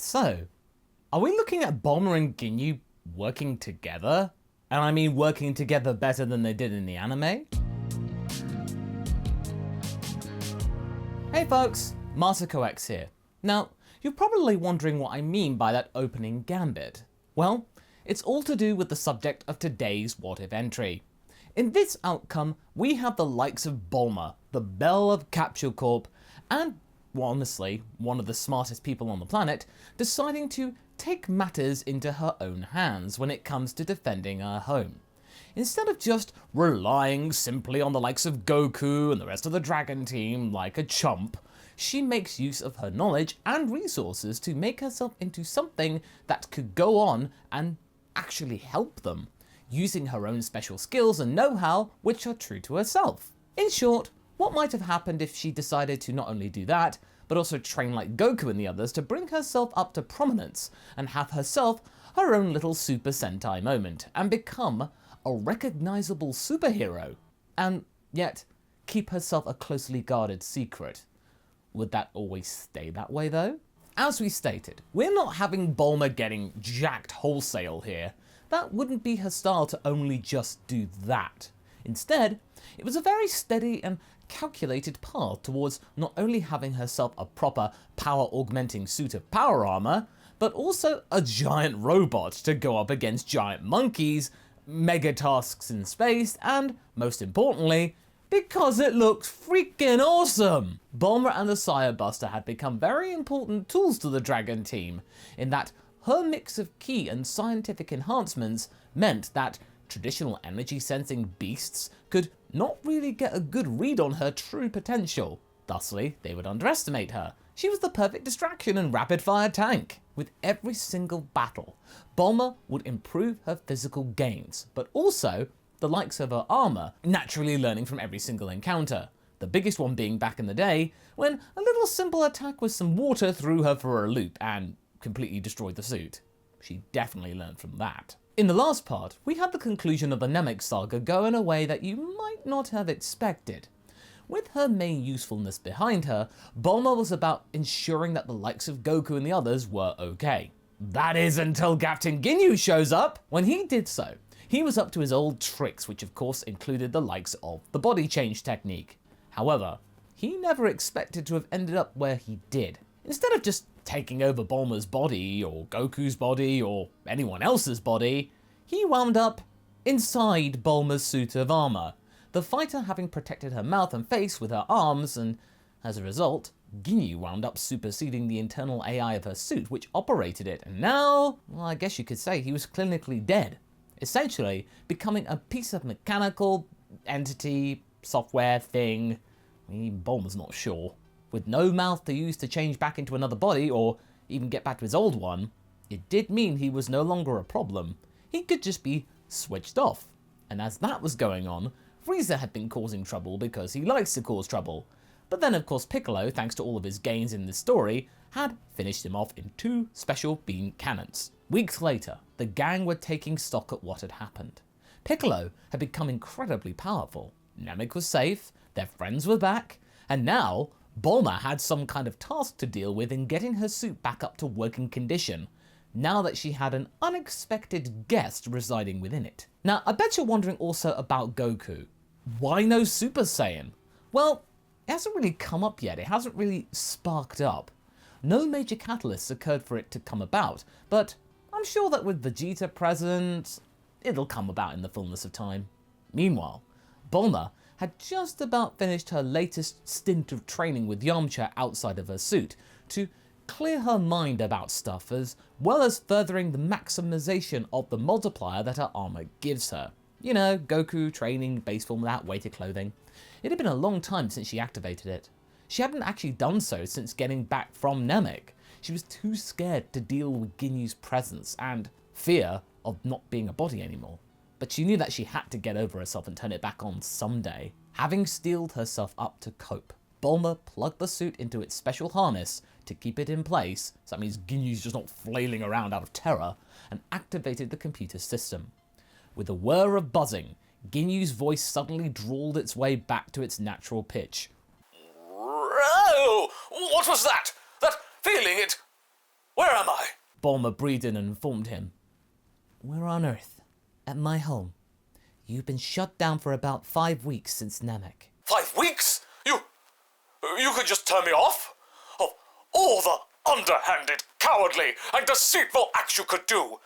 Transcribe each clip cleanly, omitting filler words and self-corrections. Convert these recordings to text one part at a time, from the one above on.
So, are we looking at Bulma and Ginyu working together? And I mean working together better than they did in the anime? Hey folks, MasakoX here. Now, you're probably wondering what I mean by that opening gambit. Well, it's all to do with the subject of today's What If entry. In this outcome, we have the likes of Bulma, the belle of Capsule Corp, and, well, honestly, one of the smartest people on the planet, deciding to take matters into her own hands when it comes to defending her home. Instead of just relying simply on the likes of Goku and the rest of the Dragon team like a chump, she makes use of her knowledge and resources to make herself into something that could go on and actually help them, using her own special skills and know-how which are true to herself. In short, what might have happened if she decided to not only do that, but also train like Goku and the others to bring herself up to prominence and have herself her own little Super Sentai moment and become a recognizable superhero, and yet keep herself a closely guarded secret. Would that always stay that way though? As we stated, we're not having Bulma getting jacked wholesale here. That wouldn't be her style to only just do that. Instead, it was a very steady and calculated path towards not only having herself a proper power-augmenting suit of power armor, but also a giant robot to go up against giant monkeys, mega tasks in space, and, most importantly, because it looked freaking awesome! Bulma and the Sire Buster had become very important tools to the Dragon team, in that her mix of ki and scientific enhancements meant that traditional energy sensing beasts could not really get a good read on her true potential. Thusly, they would underestimate her. She was the perfect distraction and rapid fire tank. With every single battle, Bulma would improve her physical gains, but also the likes of her armor, naturally learning from every single encounter. The biggest one being back in the day, when a little simple attack with some water threw her for a loop and completely destroyed the suit. She definitely learned from that. In the last part, we had the conclusion of the Namek saga go in a way that you might not have expected. With her main usefulness behind her, Bulma was about ensuring that the likes of Goku and the others were okay. That is until Captain Ginyu shows up! When he did so, he was up to his old tricks, which of course included the likes of the body change technique. However, he never expected to have ended up where he did. Instead of just taking over Bulma's body, or Goku's body, or anyone else's body, he wound up inside Bulma's suit of armor, the fighter having protected her mouth and face with her arms, and as a result, Ginyu wound up superseding the internal AI of her suit which operated it, and now, well, I guess you could say he was clinically dead, essentially becoming a piece of mechanical entity, software thing. I mean, Bulma's not sure. With no mouth to use to change back into another body, or even get back to his old one, it did mean he was no longer a problem. He could just be switched off. And as that was going on, Frieza had been causing trouble because he likes to cause trouble. But then of course Piccolo, thanks to all of his gains in this story, had finished him off in 2 special beam cannons. Weeks later, the gang were taking stock at what had happened. Piccolo had become incredibly powerful. Namek was safe, their friends were back, and now Bulma had some kind of task to deal with in getting her suit back up to working condition, now that she had an unexpected guest residing within it. Now, I bet you're wondering also about Goku. Why no Super Saiyan? Well, it hasn't really come up yet, it hasn't really sparked up. No major catalysts occurred for it to come about, but I'm sure that with Vegeta present, it'll come about in the fullness of time. Meanwhile, Bulma had just about finished her latest stint of training with Yamcha outside of her suit to clear her mind about stuff, as well as furthering the maximization of the multiplier that her armor gives her. You know, Goku training base form without weighted clothing. It had been a long time since she activated it. She hadn't actually done so since getting back from Namek. She was too scared to deal with Ginyu's presence and fear of not being a body anymore. But she knew that she had to get over herself and turn it back on someday. Having steeled herself up to cope, Bulma plugged the suit into its special harness to keep it in place, so that means Ginyu's just not flailing around out of terror, and activated the computer system. With a whir of buzzing, Ginyu's voice suddenly drawled its way back to its natural pitch. Oh, what was that? That feeling, it Where am I? Bulma breathed in and informed him. We're on Earth, at my home. You've been shut down for about 5 weeks since Namek. 5 weeks? You could just turn me off? Of all the underhanded, cowardly, and deceitful acts you could do,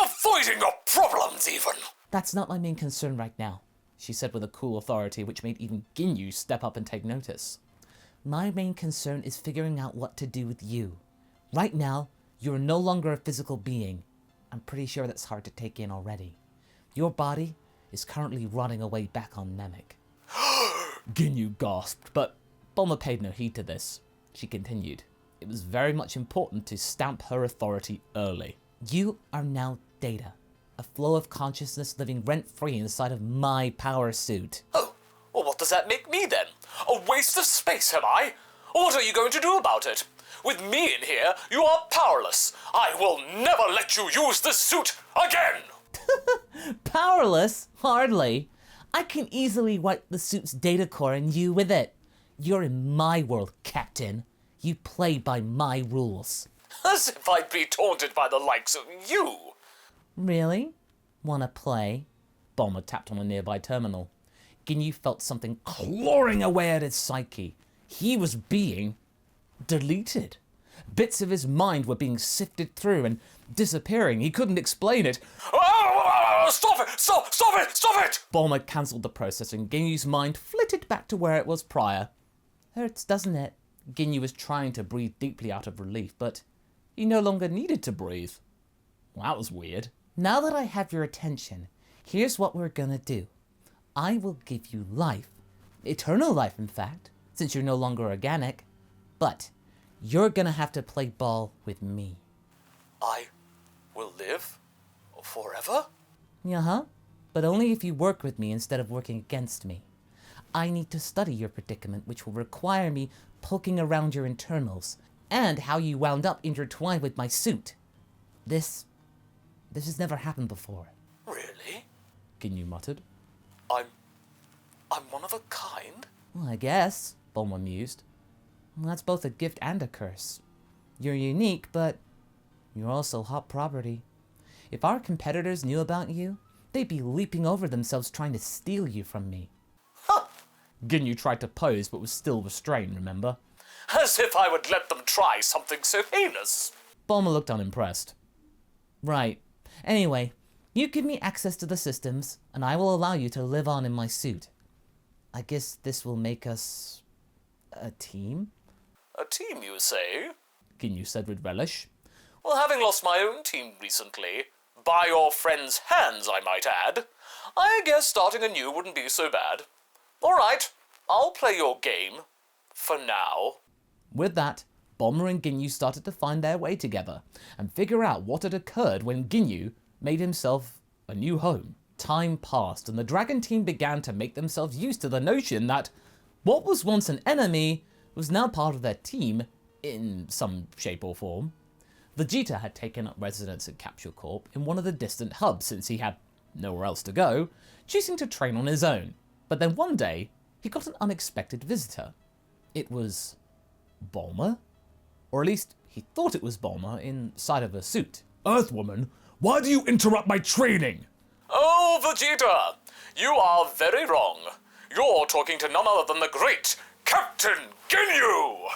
avoiding your problems even. That's not my main concern right now, she said with a cool authority which made even Ginyu step up and take notice. My main concern is figuring out what to do with you. Right now, you're no longer a physical being. I'm pretty sure that's hard to take in already. Your body is currently rotting away back on Namek. Ginyu gasped, but Bulma paid no heed to this. She continued. It was very much important to stamp her authority early. You are now data, a flow of consciousness living rent-free inside of my power suit. Oh, well, what does that make me then? A waste of space, am I? What are you going to do about it? With me in here, you are powerless. I will never let you use this suit again! Powerless? Hardly. I can easily wipe the suit's data core and you with it. You're in my world, Captain. You play by my rules. As if I'd be taunted by the likes of you. Really? Wanna play? Bulma tapped on a nearby terminal. Ginyu felt something clawing away at his psyche. He was being deleted. Bits of his mind were being sifted through and disappearing. He couldn't explain it. Stop it! Stop it! Bulma cancelled the process and Ginyu's mind flitted back to where it was prior. Hurts, doesn't it? Ginyu was trying to breathe deeply out of relief, but he no longer needed to breathe. Well, that was weird. Now that I have your attention, here's what we're gonna do. I will give you life. Eternal life, in fact, since you're no longer organic. But you're gonna have to play ball with me. I will live forever? Uh-huh. But only if you work with me instead of working against me. I need to study your predicament, which will require me poking around your internals, and how you wound up intertwined with my suit. This has never happened before. Really? Ginyu muttered. I'm one of a kind? Well, I guess, Bulma mused. Well, that's both a gift and a curse. You're unique, but you're also hot property. If our competitors knew about you, they'd be leaping over themselves trying to steal you from me. Huh! Ginyu tried to pose, but was still restrained, remember? As if I would let them try something so heinous. Bulma looked unimpressed. Right. Anyway, you give me access to the systems, and I will allow you to live on in my suit. I guess this will make us a team? A team, you say? Ginyu said with relish. Well, having lost my own team recently, by your friend's hands, I might add, I guess starting anew wouldn't be so bad. All right, I'll play your game. For now. With that, Bulma and Ginyu started to find their way together and figure out what had occurred when Ginyu made himself a new home. Time passed and the Dragon team began to make themselves used to the notion that what was once an enemy was now part of their team in some shape or form. Vegeta had taken up residence at Capsule Corp in one of the distant hubs since he had nowhere else to go, choosing to train on his own. But then one day, he got an unexpected visitor. It was Bulma? Or at least, he thought it was Bulma inside of a suit. Earthwoman, why do you interrupt my training? Oh, Vegeta, you are very wrong. You're talking to none other than the great Captain Ginyu!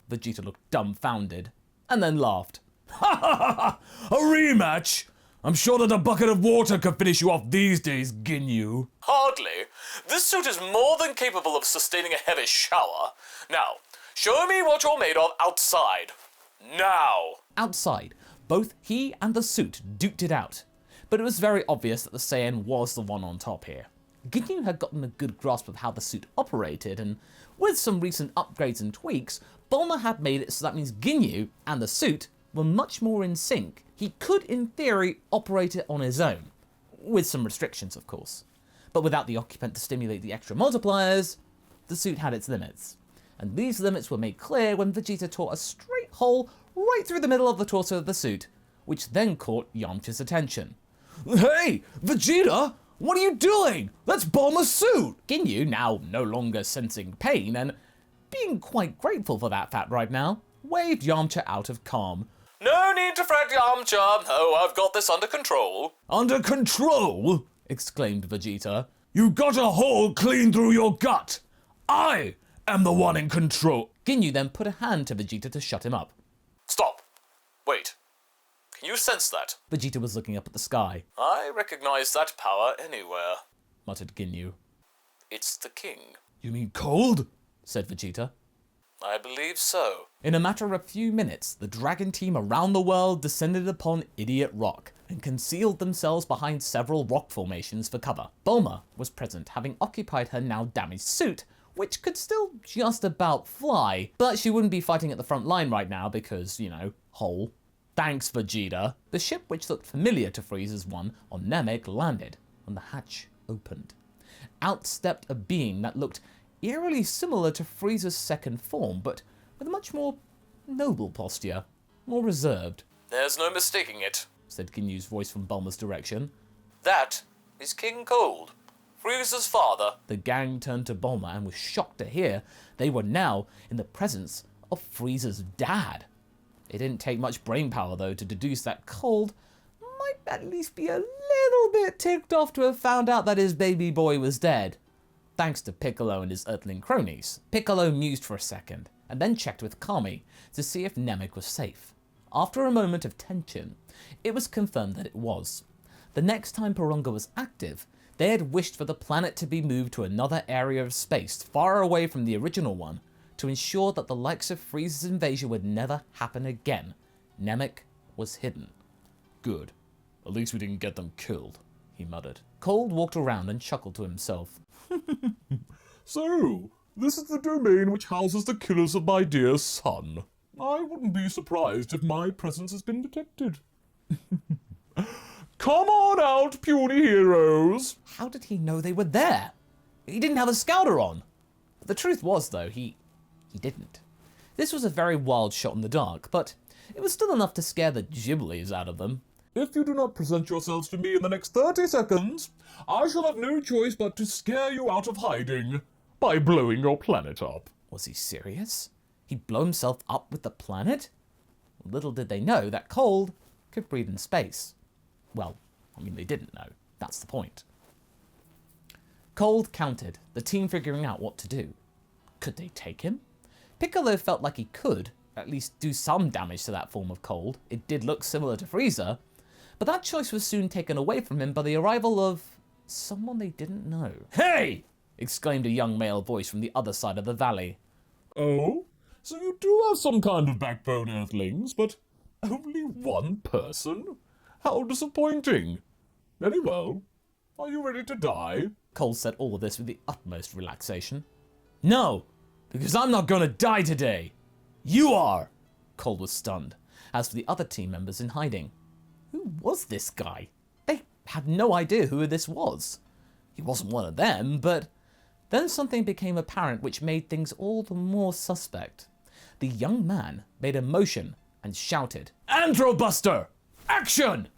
Vegeta looked dumbfounded, and then laughed. Ha ha ha ha! A rematch? I'm sure that a bucket of water could finish you off these days, Ginyu. Hardly. This suit is more than capable of sustaining a heavy shower. Now, show me what you're made of outside. Now! Outside, both he and the suit duked it out, but it was very obvious that the Saiyan was the one on top here. Ginyu had gotten a good grasp of how the suit operated, and with some recent upgrades and tweaks, Bulma had made it so that means Ginyu and the suit were much more in sync. He could, in theory, operate it on his own, with some restrictions, of course. But without the occupant to stimulate the extra multipliers, the suit had its limits. And these limits were made clear when Vegeta tore a straight hole right through the middle of the torso of the suit, which then caught Yamcha's attention. Hey, Vegeta! What are you doing? That's Bulma's suit! Ginyu, now no longer sensing pain and being quite grateful for that fact right now, waved Yamcha out of calm. No need to fret, Yamcha. No, I've got this under control. Under control? Exclaimed Vegeta. You got a hole clean through your gut. I am the one in control. Ginyu then put a hand to Vegeta to shut him up. Stop. Wait. Can you sense that? Vegeta was looking up at the sky. I recognize that power anywhere. Muttered Ginyu. It's the king. You mean cold? Said Vegeta. I believe so. In a matter of a few minutes, the dragon team around the world descended upon Idiot Rock and concealed themselves behind several rock formations for cover. Bulma was present, having occupied her now damaged suit, which could still just about fly, but she wouldn't be fighting at the front line right now because, you know, hole. Thanks, Vegeta. The ship, which looked familiar to Frieza's one on Namek, landed, and the hatch opened. Out stepped a being that looked eerily similar to Frieza's second form, but with a much more noble posture, more reserved. There's no mistaking it, said Ginyu's voice from Bulma's direction. That is King Cold, Frieza's father. The gang turned to Bulma and was shocked to hear they were now in the presence of Frieza's dad. It didn't take much brainpower, though, to deduce that Cold might at least be a little bit ticked off to have found out that his baby boy was dead. Thanks to Piccolo and his Earthling cronies. Piccolo mused for a second, and then checked with Kami to see if Namek was safe. After a moment of tension, it was confirmed that it was. The next time Porunga was active, they had wished for the planet to be moved to another area of space far away from the original one to ensure that the likes of Frieza's invasion would never happen again. Namek was hidden. Good. At least we didn't get them killed, he muttered. Cold walked around and chuckled to himself. So, this is the domain which houses the killers of my dear son. I wouldn't be surprised if my presence has been detected. Come on out, puny heroes! How did he know they were there? He didn't have a scouter on. But the truth was, though, he didn't. This was a very wild shot in the dark, but it was still enough to scare the Ghiblies out of them. If you do not present yourselves to me in the next 30 seconds, I shall have no choice but to scare you out of hiding by blowing your planet up. Was he serious? He'd blow himself up with the planet? Little did they know that Cold could breathe in space. Well, I mean, they didn't know. That's the point. Cold counted, the team figuring out what to do. Could they take him? Piccolo felt like he could at least do some damage to that form of Cold. It did look similar to Frieza, but that choice was soon taken away from him by the arrival of someone they didn't know. Hey! Exclaimed a young male voice from the other side of the valley. Oh? So you do have some kind of backbone, Earthlings, but only one person? How disappointing. Very well. Are you ready to die? Cole said all of this with the utmost relaxation. No, because I'm not gonna die today. You are! Cole was stunned. As for the other team members in hiding, who was this guy? They had no idea who this was. He wasn't one of them, but then something became apparent which made things all the more suspect. The young man made a motion and shouted, "Androbuster! Action!"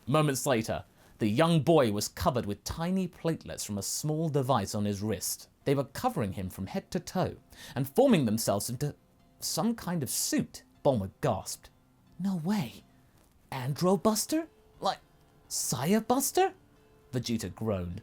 Moments later, the young boy was covered with tiny platelets from a small device on his wrist. They were covering him from head to toe and forming themselves into some kind of suit. Bulma gasped. No way. Androbuster? Like, Saya Buster? Vegeta groaned.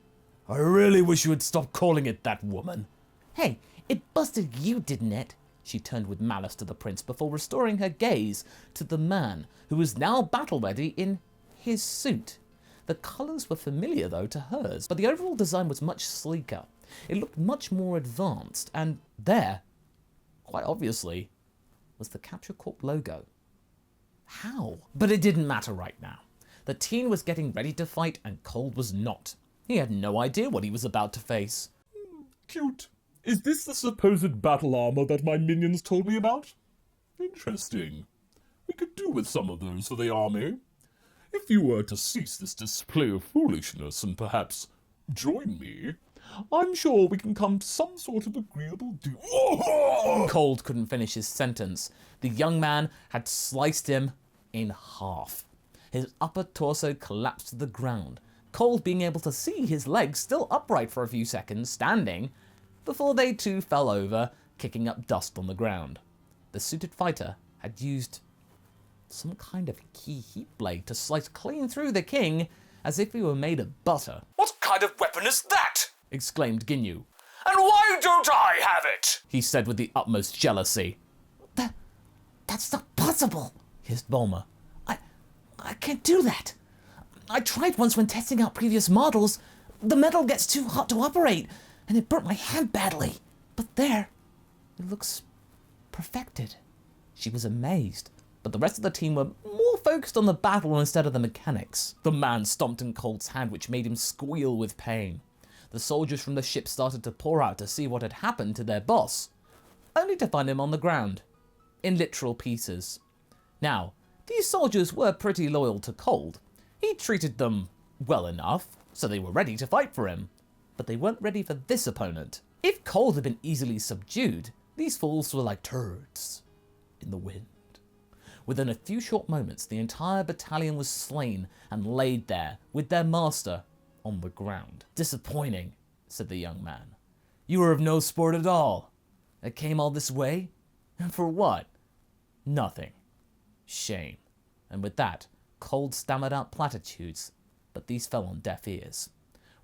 I really wish you would stop calling it that, woman. Hey, it busted you, didn't it? She turned with malice to the prince before restoring her gaze to the man who was now battle-ready in his suit. The colours were familiar, though, to hers, but the overall design was much sleeker. It looked much more advanced, and there, quite obviously, was the Capture Corp logo. How? But it didn't matter right now. The teen was getting ready to fight, and Cold was not. He had no idea what he was about to face. Cute. Is this the supposed battle armor that my minions told me about? Interesting. We could do with some of those for the army. If you were to cease this display of foolishness and perhaps join me, I'm sure we can come to some sort of agreeable deal. Cold couldn't finish his sentence. The young man had sliced him in half. His upper torso collapsed to the ground, Cold being able to see his legs still upright for a few seconds, standing, before they too fell over, kicking up dust on the ground. The suited fighter had used some kind of key heat blade to slice clean through the king as if he were made of butter. What kind of weapon is that? Exclaimed Ginyu. And why don't I have it? He said with the utmost jealousy. That's not possible, hissed Bulma. I can't do that. I tried once when testing out previous models. The metal gets too hot to operate, and it burnt my hand badly. But there, it looks perfected. She was amazed, but the rest of the team were more focused on the battle instead of the mechanics. The man stomped in Cold's hand, which made him squeal with pain. The soldiers from the ship started to pour out to see what had happened to their boss, only to find him on the ground, in literal pieces. Now, these soldiers were pretty loyal to Cold. He treated them well enough, so they were ready to fight for him. But they weren't ready for this opponent. If Cold had been easily subdued, these fools were like turds in the wind. Within a few short moments, the entire battalion was slain and laid there with their master on the ground. Disappointing, said the young man. You were of no sport at all. It came all this way? And for what? Nothing. Shame. And with that, Cold stammered out platitudes, but these fell on deaf ears.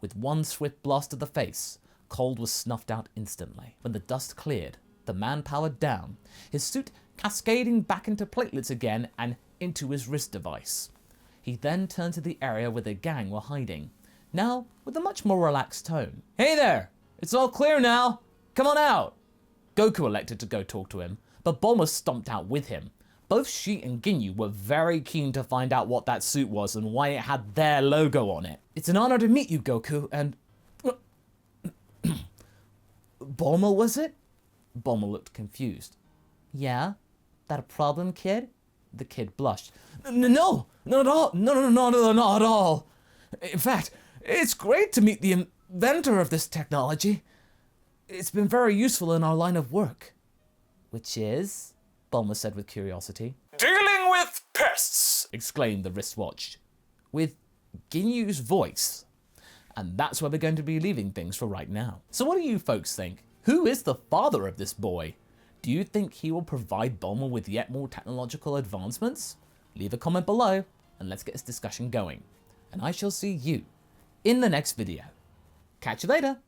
With one swift blast to the face, Cold was snuffed out instantly. When the dust cleared, the man powered down, his suit cascading back into platelets again and into his wrist device. He then turned to the area where the gang were hiding, now with a much more relaxed tone. Hey there! It's all clear now! Come on out! Goku elected to go talk to him, but Bulma stomped out with him. Both she and Ginyu were very keen to find out what that suit was and why it had their logo on it. It's an honor to meet you, Goku, and... Bulma, was it? Bulma looked confused. Yeah? That a problem, kid? The kid blushed. No, not at all. No, not at all. In fact, it's great to meet the inventor of this technology. It's been very useful in our line of work. Which is? Bulma said with curiosity. Dealing with pests! Exclaimed the wristwatch, with Ginyu's voice. And that's where we're going to be leaving things for right now. So what do you folks think? Who is the father of this boy? Do you think he will provide Bulma with yet more technological advancements? Leave a comment below and let's get this discussion going. And I shall see you in the next video. Catch you later.